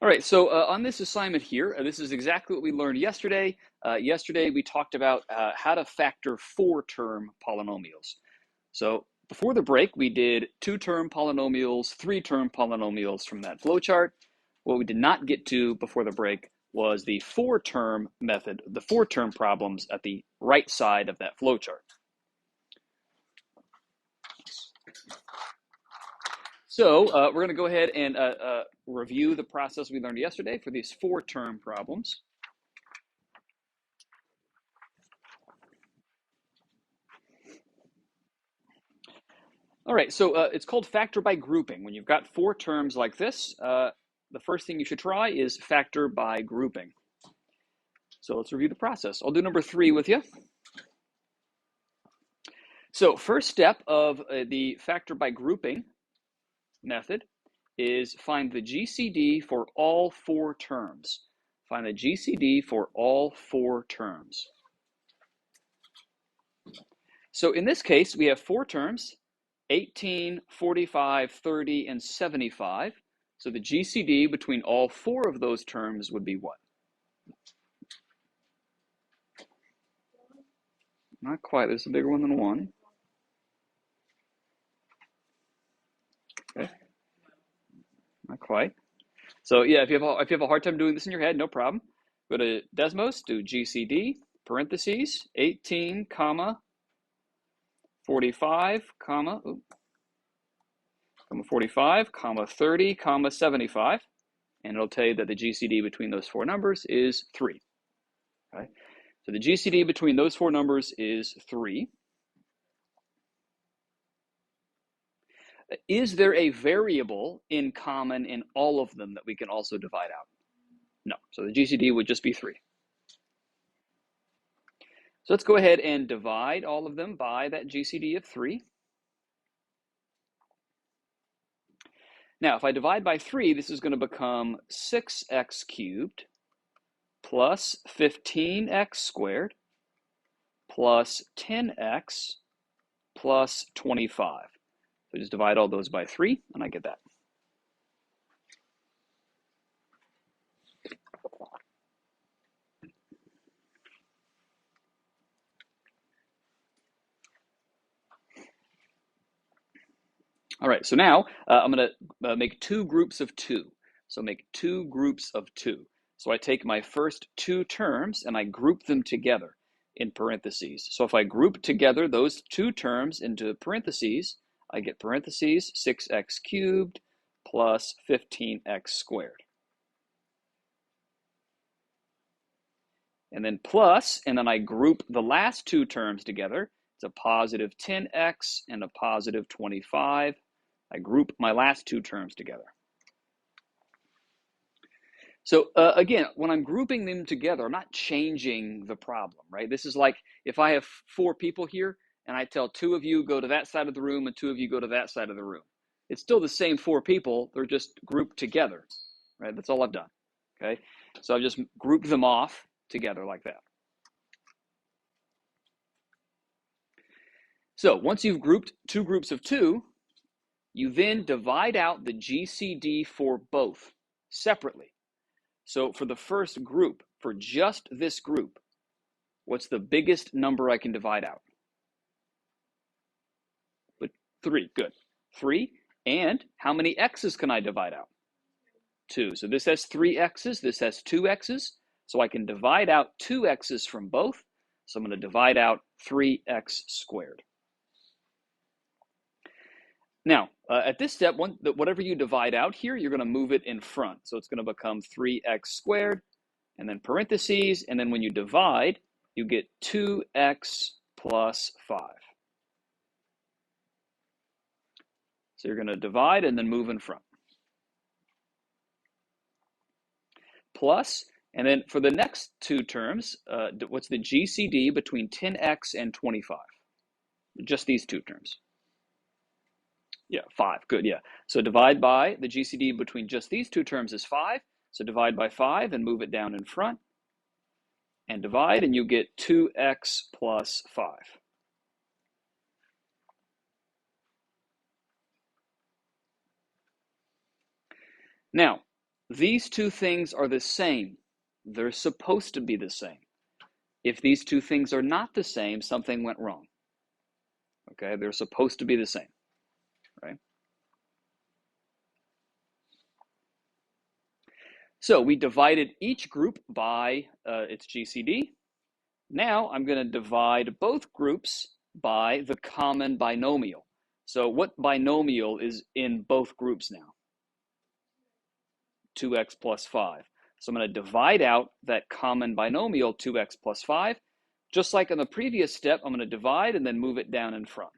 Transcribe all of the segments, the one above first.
All right, so on this assignment here, this is exactly what we learned yesterday. Yesterday we talked about how to factor four-term polynomials. So before the break, we did two-term polynomials, three-term polynomials from that flowchart. What we did not get to before the break was the four-term method, the four-term problems at the right side of that flowchart. So we're going to go ahead and review the process we learned yesterday for these four-term problems. All right, so it's called factor by grouping. When you've got four terms like this, the first thing you should try is factor by grouping. So let's review the process. I'll do number 3 with you. So first step of the factor by grouping method is find the GCD for all four terms. Find the GCD for all four terms. So in this case, we have four terms, 18, 45, 30, and 75. So the GCD between all four of those terms would be what? Not quite. This is a bigger one than 1. Okay. Not quite. So yeah, if you have a hard time doing this in your head, no problem. Go to Desmos, do GCD, parentheses, 18, comma, 45, comma, 45, comma, 30, comma, 75. And it'll tell you that the GCD between those four numbers is 3. Okay? So the GCD between those four numbers is 3. Is there a variable in common in all of them that we can also divide out? No. So the GCD would just be 3. So let's go ahead and divide all of them by that GCD of 3. Now, if I divide by 3, this is going to become 6x cubed plus 15x squared plus 10x plus 25. So just divide all those by 3, and I get that. All right, so now I'm going to make two groups of 2. So make two groups of 2. So I take my first two terms and I group them together in parentheses. So if I group together those two terms into parentheses, I get parentheses 6x cubed plus 15x squared. And then plus, and then I group the last two terms together. It's a positive 10x and a positive 25. I group my last two terms together. So again, when I'm grouping them together, I'm not changing the problem, right? This is like if I have 4 people here and I tell 2 of you go to that side of the room and 2 of you go to that side of the room. It's still the same 4 people, they're just grouped together, right? That's all I've done, okay? So I've just grouped them off together like that. So once you've grouped two groups of 2, you then divide out the GCD for both separately. So for the first group, for just this group, what's the biggest number I can divide out? But 3, good. 3, and how many x's can I divide out? 2. So this has 3 x's, this has 2 x's, so I can divide out 2 x's from both. So I'm going to divide out 3x squared. Now, at this step, whatever you divide out here, you're going to move it in front. So it's going to become 3x squared, and then parentheses, and then when you divide, you get 2x plus 5. So you're going to divide and then move in front. Plus, and then for the next two terms, what's the GCD between 10x and 25? Just these two terms. Yeah, 5, good, yeah. So divide by, the GCD between just these two terms is 5. So divide by 5 and move it down in front. And divide, and you get 2x plus 5. Now, these two things are the same. They're supposed to be the same. If these two things are not the same, something went wrong. Okay, they're supposed to be the same, right? So we divided each group by its GCD. Now I'm going to divide both groups by the common binomial. So what binomial is in both groups now? 2x plus 5. So I'm going to divide out that common binomial, 2x plus 5. Just like in the previous step, I'm going to divide and then move it down in front.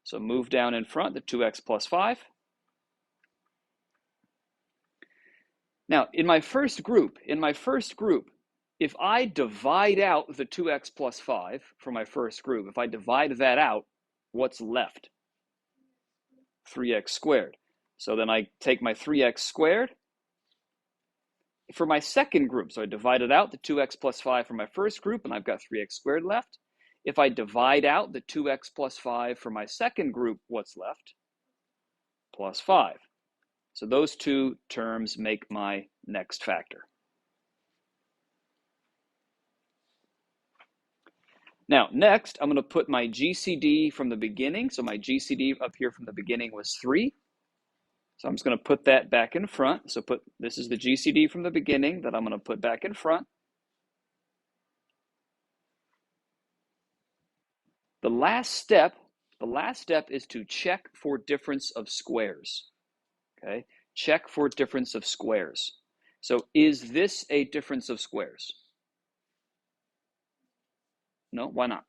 So move down in front the 2x plus 5. Now, in my first group, if I divide out the 2x plus 5 from my first group, if I divide that out, what's left? 3x squared. So then I take my 3x squared. For my second group, so I divided out the 2x plus 5 from my first group, and I've got 3x squared left. If I divide out the 2x plus 5 for my second group, what's left? Plus 5. So those two terms make my next factor. Now, next, I'm going to put my GCD from the beginning. So my GCD up here from the beginning was 3. So I'm just going to put that back in front. So this is the GCD from the beginning that I'm going to put back in front. The last step is to check for difference of squares. Okay? Check for difference of squares. So is this a difference of squares? No, why not?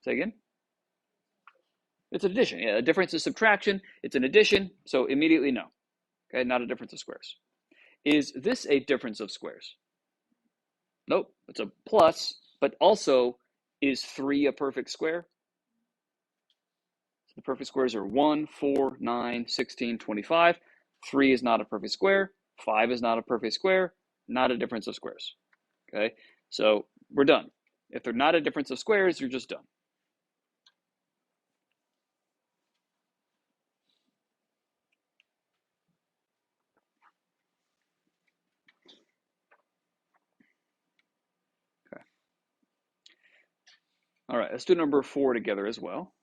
Say again? It's an addition. Yeah, a difference is subtraction. It's an addition, so immediately no. Okay, not a difference of squares. Is this a difference of squares? Nope, it's a plus, but also, is 3 a perfect square? The perfect squares are 1, 4, 9, 16, 25. 3 is not a perfect square. 5 is not a perfect square. Not a difference of squares. Okay, so we're done. If they're not a difference of squares, you're just done. Okay. All right, let's do number 4 together as well.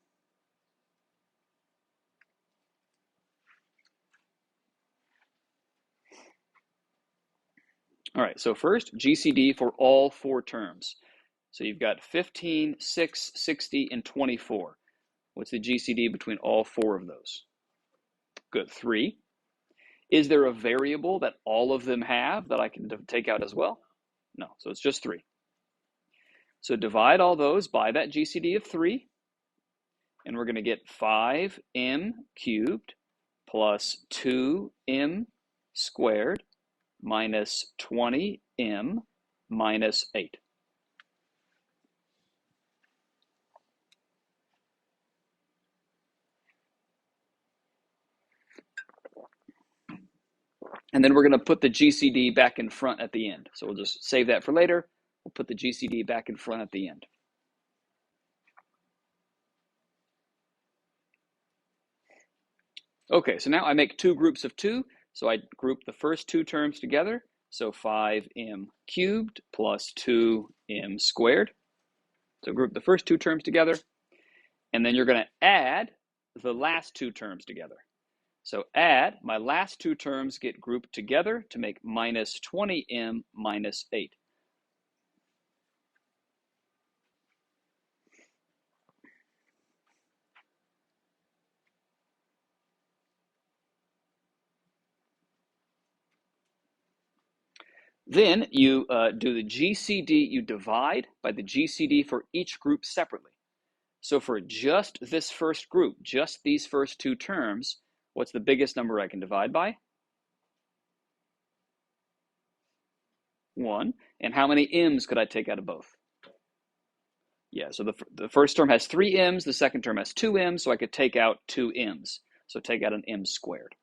All right, so first, GCD for all 4 terms. So you've got 15, 6, 60, and 24. What's the GCD between all 4 of those? Good, 3. Is there a variable that all of them have that I can take out as well? No, so it's just 3. So divide all those by that GCD of 3, and we're going to get 5m cubed plus 2m squared minus 20m minus 8. And then we're going to put the GCD back in front at the end. So we'll just save that for later. We'll put the GCD back in front at the end. Okay, so now I make 2 groups of 2. So I group the first 2 terms together. So 5m cubed plus 2m squared. So group the first 2 terms together. And then you're going to add the last 2 terms together. So add, my last 2 terms get grouped together to make minus 20m minus 8. Then you do the GCD, you divide by the GCD for each group separately. So for just this first group, just these first 2 terms, what's the biggest number I can divide by? 1. And how many m's could I take out of both? Yeah, so the first term has 3 m's, the second term has 2 m's, so I could take out 2 m's. So take out an m squared.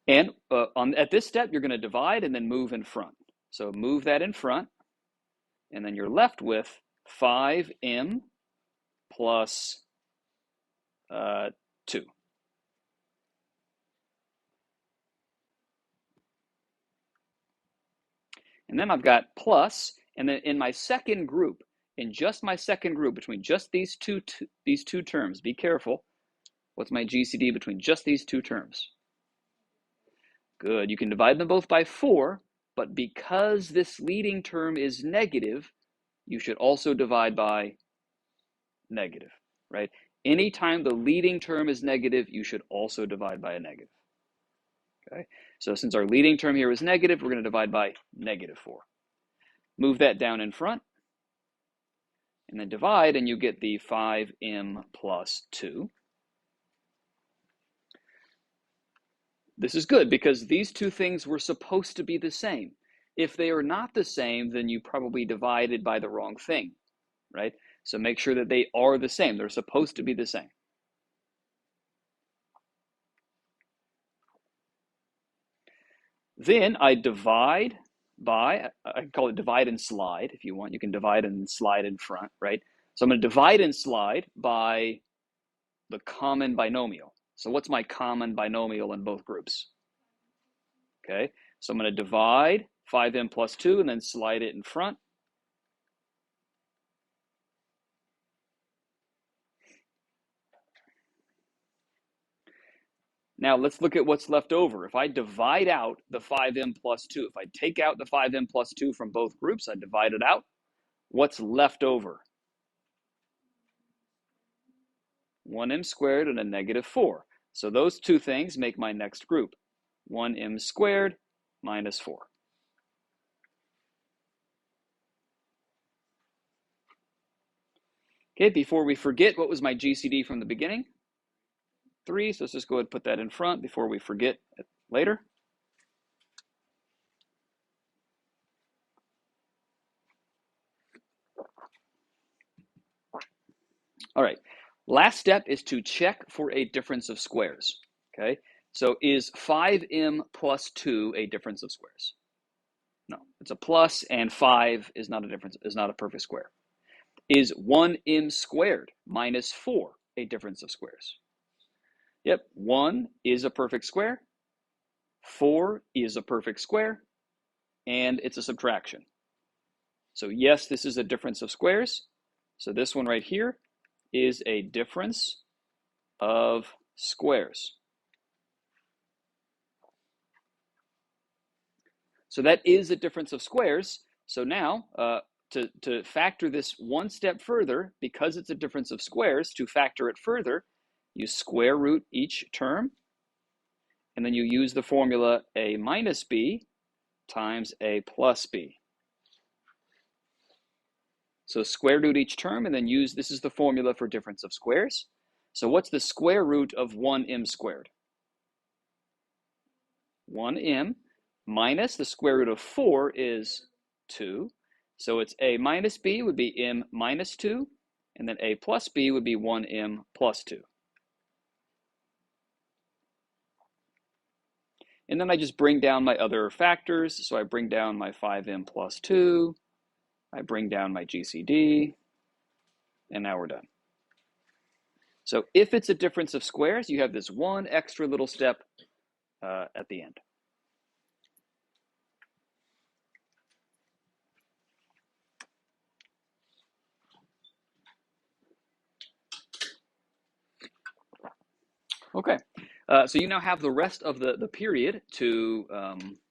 And at this step, you're going to divide and then move in front. So move that in front, and then you're left with 5m plus 2. And then I've got plus, and then in my second group, in just my second group, between just these two terms, be careful. What's my GCD between just these two terms? Good. You can divide them both by 4, but because this leading term is negative, you should also divide by negative, right? Anytime the leading term is negative, you should also divide by a negative. Okay, so since our leading term here is negative, we're going to divide by -4. Move that down in front, and then divide, and you get the 5m plus 2. This is good because these two things were supposed to be the same. If they are not the same, then you probably divided by the wrong thing, right? So make sure that they are the same. They're supposed to be the same. Then I divide by, I call it divide and slide if you want. You can divide and slide in front, right? So I'm going to divide and slide by the common binomial. So what's my common binomial in both groups? Okay, so I'm going to divide 5m plus 2 and then slide it in front. Now let's look at what's left over. If I divide out the 5m plus 2, if I take out the 5m plus 2 from both groups, I divide it out, what's left over? 1m squared and a -4. So those two things make my next group. 1m squared minus 4. Okay, before we forget, what was my GCD from the beginning? 3, so let's just go ahead and put that in front before we forget it later. All right, last step is to check for a difference of squares, okay? So is 5m plus 2 a difference of squares? No, it's a plus, and 5 is not a difference, is not a perfect square. Is 1m squared minus 4 a difference of squares? Yep, 1 is a perfect square, 4 is a perfect square, and it's a subtraction. So yes, this is a difference of squares. So this one right here is a difference of squares. So that is a difference of squares. So now, to factor this one step further, because it's a difference of squares, to factor it further, you square root each term, and then you use the formula a minus b times a plus b. So square root each term, and then use, this is the formula for difference of squares. So what's the square root of 1m squared? 1m minus the square root of 4 is 2. So it's a minus b would be m minus 2, and then a plus b would be 1m plus 2. And then I just bring down my other factors. So I bring down my 5m plus 2, I bring down my GCD, and now we're done. So if it's a difference of squares, you have this one extra little step at the end. Okay, so you now have the rest of the period to